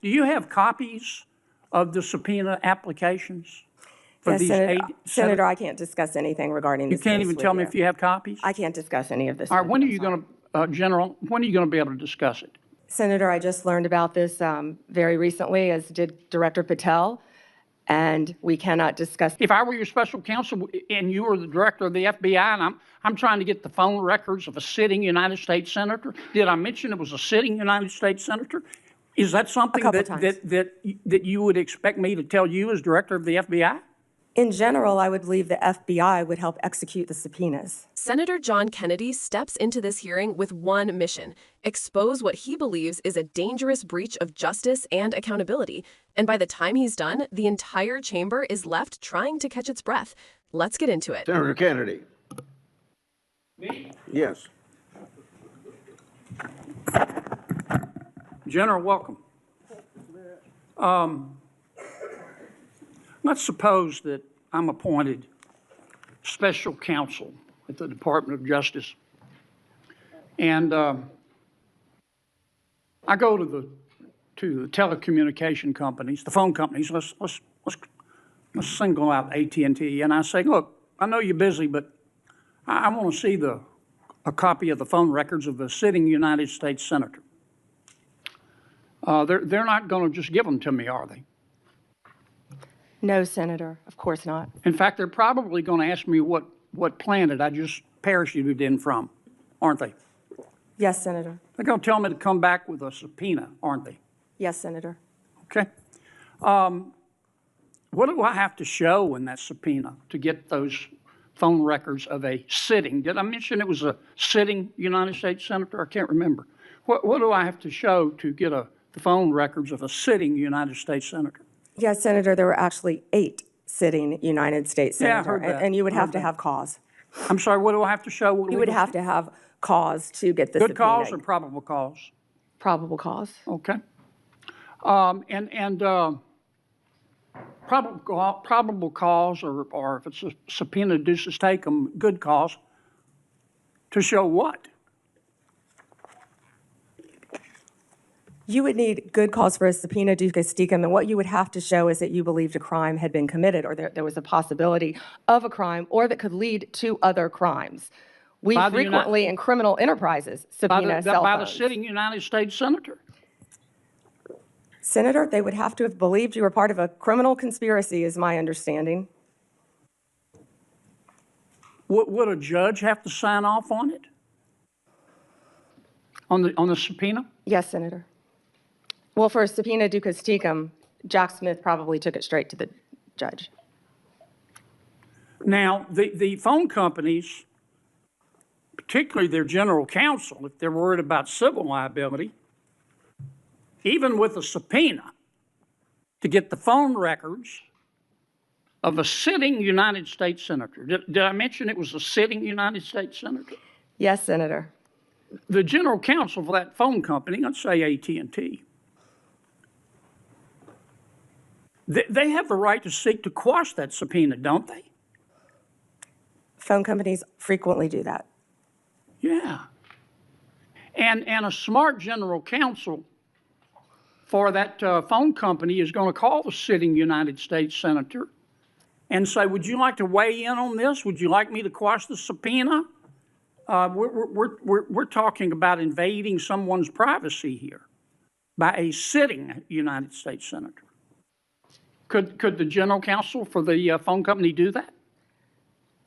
Do you have copies of the subpoena applications for Yes, these Senator, I can't discuss anything regarding this. You can't even tell me if you have copies? I can't discuss any of this. All right, when are you going to, General, when are you going to be able to discuss it? Senator, I just learned about this very recently, as did Director Patel, and we cannot discuss. If I were your special counsel and you were the director of the FBI and I'm trying to get the phone records of a sitting United States senator, did I mention it was a sitting United States senator? Is that something that you would expect me to tell you as director of the FBI? In general, I would believe the FBI would help execute the subpoenas. Senator John Kennedy steps into this hearing with one mission: expose what he believes is a dangerous breach of justice and accountability. And by the time he's done, the entire chamber is left trying to catch its breath. Let's get into it. Senator Kennedy. Me? Yes. General, welcome. Let's suppose that I'm appointed special counsel at the Department of Justice, and I go to the telecommunication companies, the phone companies. Let's single out AT&T, and I say, look, I know you're busy, but I want to see a copy of the phone records of a sitting United States senator. They're not going to just give them to me, are they? No, Senator, of course not. In fact, they're probably going to ask me what planet I just parachuted in from, aren't they? Yes, Senator. They're going to tell me to come back with a subpoena, aren't they? Yes, Senator. Okay. What do I have to show in that subpoena to get those phone records of a sitting? Did I mention it was a sitting United States senator? I can't remember. What do I have to show to get the phone records of a sitting United States senator? Yes, Senator, there were actually 8 sitting United States senators. Yeah, I heard that. And you would have to have cause. I'm sorry, what do I have to show? You would have to have cause to get the Good subpoena. cause or probable cause? Probable cause. Okay. Probable cause, or if it's a subpoena duces tecum, good cause, to show what? You would need good cause for a subpoena duces tecum, and what you would have to show is that you believed a crime had been committed, or there was a possibility of a crime, or that could lead to other crimes. We frequently, in criminal enterprises, subpoena cell phones. By the sitting United States senator? Senator, they would have to have believed you were part of a criminal conspiracy, is my understanding. Would a judge have to sign off on it? On the subpoena? Yes, Senator. Well, for a subpoena duces tecum, Jack Smith probably took it straight to the judge. Now, the phone companies, particularly their general counsel, if they're worried about civil liability, even with a subpoena to get the phone records of a sitting United States senator. Did I mention it was a sitting United States senator? Yes, Senator. The general counsel for that phone company, let's say AT&T, they have the right to seek to quash that subpoena, don't they? Phone companies frequently do that. Yeah. And a smart general counsel for that phone company is going to call the sitting United States senator and say, would you like to weigh in on this? Would you like me to quash the subpoena? We're talking about invading someone's privacy here by a sitting United States senator. Could the general counsel for the phone company do that?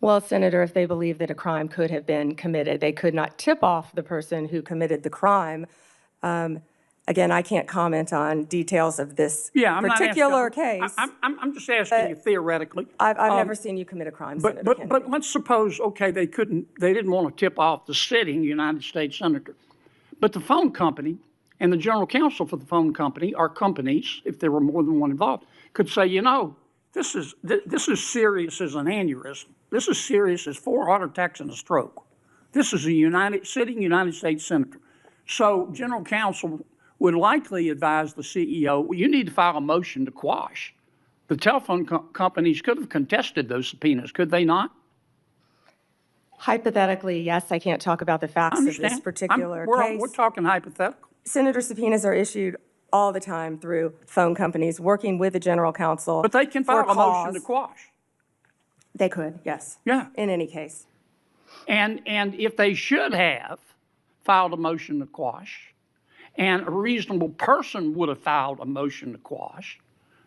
Well, Senator, if they believe that a crime could have been committed, they could not tip off the person who committed the crime. Again, I can't comment on details of this particular case. I'm just asking you theoretically. I've never seen you commit a crime, Senator Kennedy. But let's suppose, okay, they didn't want to tip off the sitting United States senator. But the phone company and the general counsel for the phone company, or companies, if there were more than one involved, could say, you know, this is serious as an aneurysm. This is serious as 4 heart attacks and a stroke. This is a sitting United States senator. So general counsel would likely advise the CEO, well, you need to file a motion to quash. The telephone companies could have contested those subpoenas, could they not? Hypothetically, yes. I can't talk about the facts of this particular case. We're talking hypothetical. Senator, subpoenas are issued all the time through phone companies working with the general counsel. But they can for file a motion to cause. quash. They could, yes. Yeah. In any case. And if they should have filed a motion to quash, and a reasonable person would have filed a motion to quash,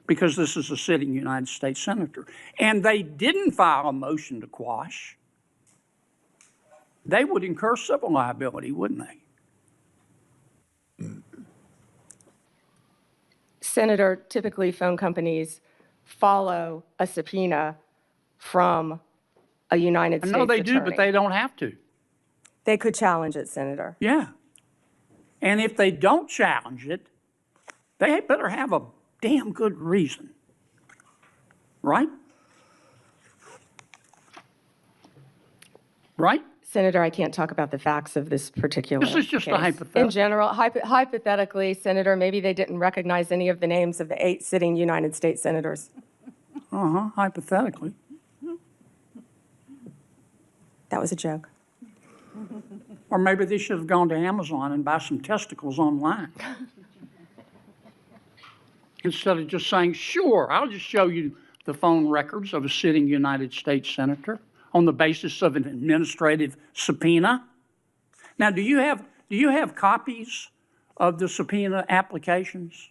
because this is a sitting United States senator, and they didn't file a motion to quash, they would incur civil liability, wouldn't they? Senator, typically phone companies follow a subpoena from a United States I know they attorney. do, but they don't have to. They could challenge it, Senator. Yeah. And if they don't challenge it, they better have a damn good reason. Right? Right? Senator, I can't talk about the facts of this particular This is just a case. hypothetical. In general, hypothetically, Senator, maybe they didn't recognize any of the names of the 8 sitting United States senators. Hypothetically. That was a joke. Or maybe they should have gone to Amazon and buy some testicles online. Instead of just saying, sure, I'll just show you the phone records of a sitting United States senator on the basis of an administrative subpoena. Now, do you have copies of the subpoena applications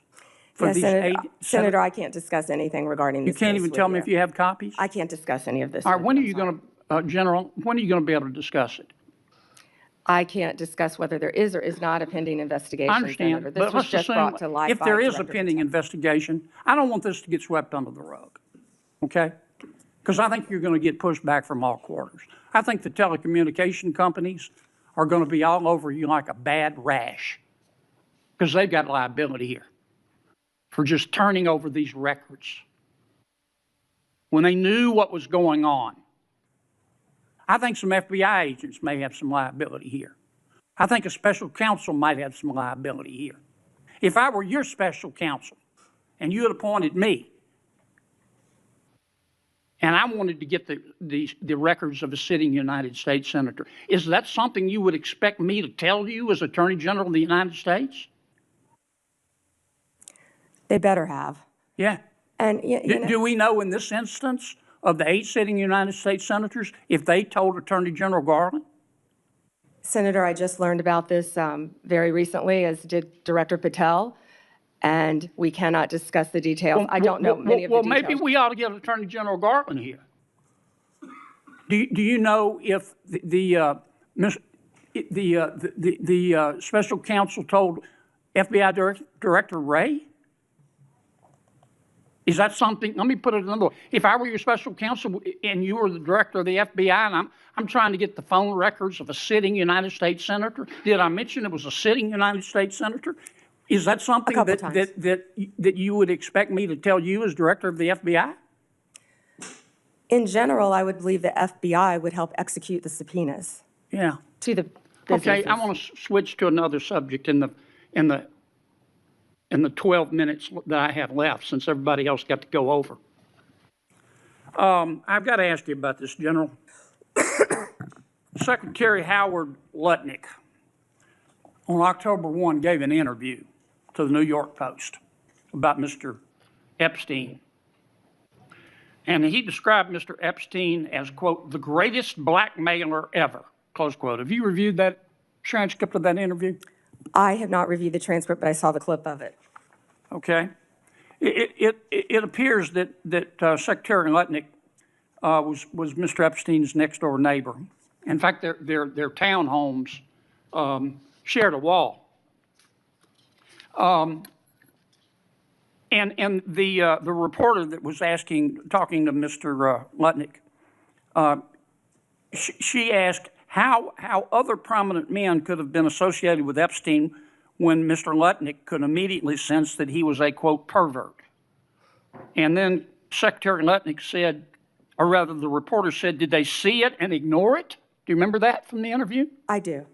for Yes, these Senator, 8? Senator, I can't discuss anything regarding You this can't case even with tell me if you have copies? I can't discuss any of this. All right, with when you, are you I'm sorry. going to, General, when are you going to be able to discuss it? I can't discuss whether there is or is not a pending investigation, I understand, Senator. This but was let's just assume brought to light if by there is a Director pending Patel. investigation, I don't want this to get swept under the rug, okay? Because I think you're going to get pushed back from all quarters. I think the telecommunication companies are going to be all over you like a bad rash because they've got liability here for just turning over these records when they knew what was going on. I think some FBI agents may have some liability here. I think a special counsel might have some liability here. If I were your special counsel and you had appointed me and I wanted to get the records of a sitting United States senator, is that something you would expect me to tell you as Attorney General of the United States? They better have. Yeah. And you know, Do we know in this instance of the 8 sitting United States senators if they told Attorney General Garland? Senator, I just learned about this very recently, as did Director Patel, and we cannot discuss the details. I don't know many of the details. Well, maybe we ought to get Attorney General Garland here. Do you know if the special counsel told FBI Director Wray? Is that something? Let me put it another way. If I were your special counsel and you were the director of the FBI, and I'm trying to get the phone records of a sitting United States senator, did I mention it was a sitting United States senator? Is that something that you would expect me to tell you as director of the FBI? In general, I would believe the FBI would help execute the subpoenas. Yeah. To the businesses. Okay, I want to switch to another subject in the 12 minutes that I have left, since everybody else got to go over. I've got to ask you about this, General. Secretary Howard Lutnick on October 1 gave an interview to the New York Post about Mr. Epstein. And he described Mr. Epstein as, quote, the greatest blackmailer ever, close quote. Have you reviewed that transcript of that interview? I have not reviewed the transcript, but I saw the clip of it. Okay. It appears that Secretary Lutnick was Mr. Epstein's next door neighbor. In fact, their townhomes shared a wall. And the reporter that was talking to Mr. Lutnick, she asked how other prominent men could have been associated with Epstein when Mr. Lutnick could immediately sense that he was a, quote, pervert. And then Secretary Lutnick said, or rather the reporter said, did they see it and ignore it? Do you remember that from the interview? I do.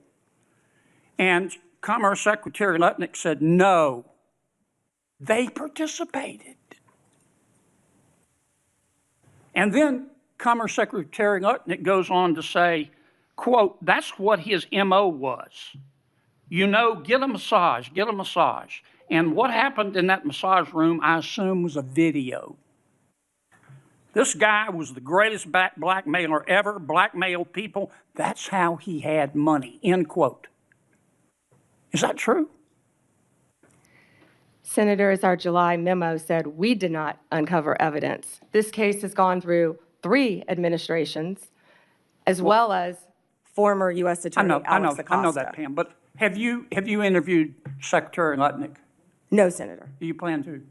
And Commerce Secretary Lutnick said, no, they participated. And then Commerce Secretary Lutnick goes on to say, quote, that's what his MO was. You know, get a massage, And what happened in that massage room, I assume, was a video. This guy was the greatest blackmailer ever, blackmailed people. That's how he had money, end quote. Is that true? Senator, as our July memo said, we did not uncover evidence. This case has gone through 3 administrations, as well as former U.S. Attorney Alex Acosta. I know that, Pam. But have you interviewed Secretary Lutnick? No, Senator. Do you plan to?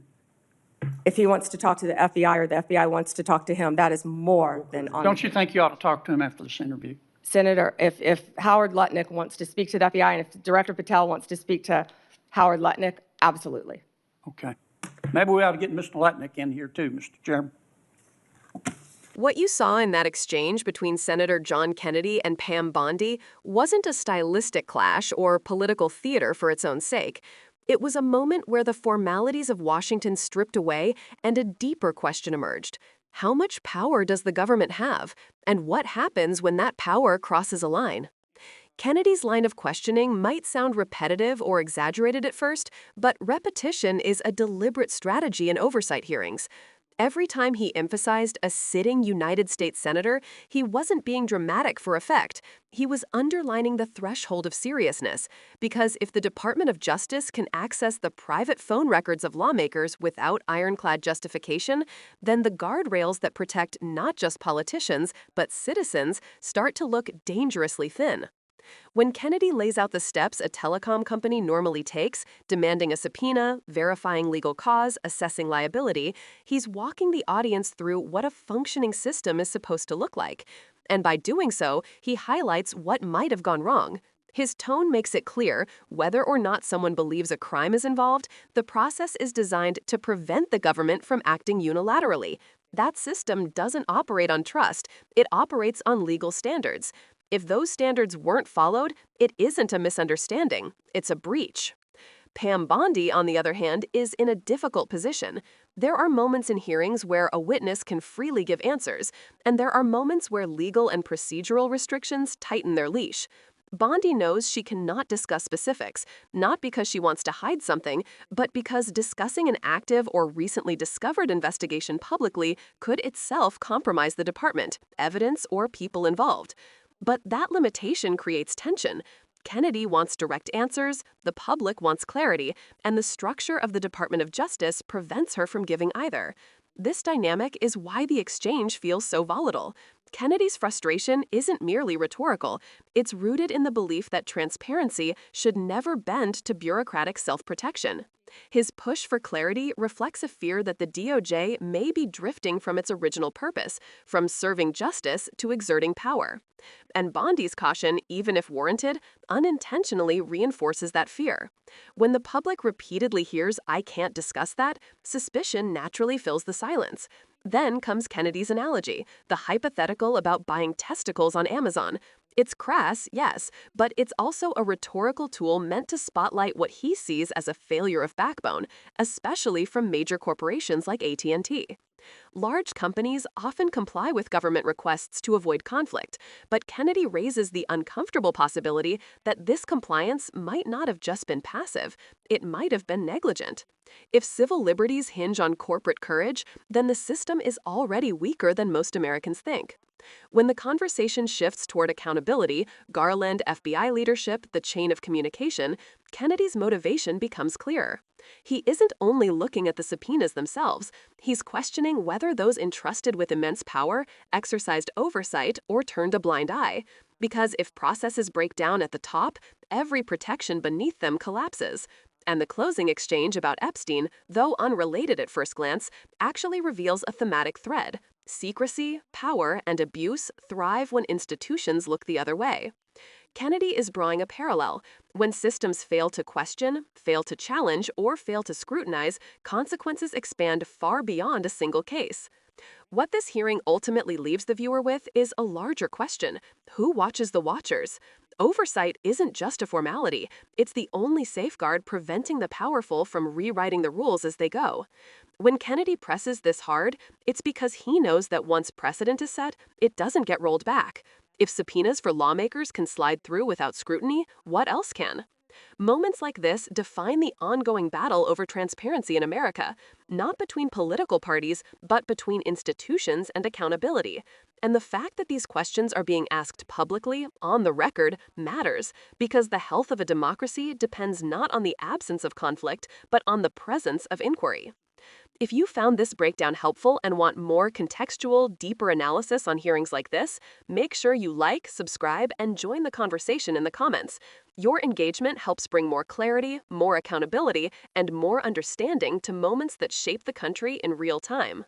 If he wants to talk to the FBI or the FBI wants to talk to him, that is more than on. Don't you think you ought to talk to him after this interview? Senator, if Howard Lutnick wants to speak to the FBI and if Director Patel wants to speak to Howard Lutnick, absolutely. Okay. Maybe we ought to get Mr. Lutnick in here too, Mr. Chairman. What you saw in that exchange between Senator John Kennedy and Pam Bondi wasn't a stylistic clash or political theater for its own sake. It was a moment where the formalities of Washington stripped away and a deeper question emerged. How much power does the government have? And what happens when that power crosses a line? Kennedy's line of questioning might sound repetitive or exaggerated at first, but repetition is a deliberate strategy in oversight hearings. Every time he emphasized a sitting United States senator, he wasn't being dramatic for effect. He was underlining the threshold of seriousness, because if the Department of Justice can access the private phone records of lawmakers without ironclad justification, then the guardrails that protect not just politicians, but citizens start to look dangerously thin. When Kennedy lays out the steps a telecom company normally takes, demanding a subpoena, verifying legal cause, assessing liability, he's walking the audience through what a functioning system is supposed to look like. And by doing so, he highlights what might have gone wrong. His tone makes it clear, whether or not someone believes a crime is involved, the process is designed to prevent the government from acting unilaterally. That system doesn't operate on trust, it operates on legal standards. If those standards weren't followed, it isn't a misunderstanding, it's a breach. Pam Bondi, on the other hand, is in a difficult position. There are moments in hearings where a witness can freely give answers, and there are moments where legal and procedural restrictions tighten their leash. Bondi knows she cannot discuss specifics, not because she wants to hide something, but because discussing an active or recently discovered investigation publicly could itself compromise the department, evidence, or people involved. But that limitation creates tension. Kennedy wants direct answers, the public wants clarity, and the structure of the Department of Justice prevents her from giving either. This dynamic is why the exchange feels so volatile. Kennedy's frustration isn't merely rhetorical. It's rooted in the belief that transparency should never bend to bureaucratic self-protection. His push for clarity reflects a fear that the DOJ may be drifting from its original purpose, from serving justice to exerting power. And Bondi's caution, even if warranted, unintentionally reinforces that fear. When the public repeatedly hears, "I can't discuss that," suspicion naturally fills the silence. Then comes Kennedy's analogy, the hypothetical about buying testicles on Amazon. It's crass, yes, but it's also a rhetorical tool meant to spotlight what he sees as a failure of backbone, especially from major corporations like AT&T. Large companies often comply with government requests to avoid conflict, but Kennedy raises the uncomfortable possibility that this compliance might not have just been passive, it might have been negligent. If civil liberties hinge on corporate courage, then the system is already weaker than most Americans think. When the conversation shifts toward accountability, Garland, FBI leadership, the chain of communication, Kennedy's motivation becomes clearer. He isn't only looking at the subpoenas themselves, he's questioning whether those entrusted with immense power exercised oversight or turned a blind eye. Because if processes break down at the top, every protection beneath them collapses. And the closing exchange about Epstein, though unrelated at first glance, actually reveals a thematic thread. Secrecy, power, and abuse thrive when institutions look the other way. Kennedy is drawing a parallel. When systems fail to question, fail to challenge, or fail to scrutinize, consequences expand far beyond a single case. What this hearing ultimately leaves the viewer with is a larger question. Who watches the watchers? Oversight isn't just a formality. It's the only safeguard preventing the powerful from rewriting the rules as they go. When Kennedy presses this hard, it's because he knows that once precedent is set, it doesn't get rolled back. If subpoenas for lawmakers can slide through without scrutiny, what else can? Moments like this define the ongoing battle over transparency in America, not between political parties, but between institutions and accountability. And the fact that these questions are being asked publicly, on the record, matters, because the health of a democracy depends not on the absence of conflict, but on the presence of inquiry. If you found this breakdown helpful and want more contextual, deeper analysis on hearings like this, make sure you like, subscribe, and join the conversation in the comments. Your engagement helps bring more clarity, more accountability, and more understanding to moments that shape the country in real time.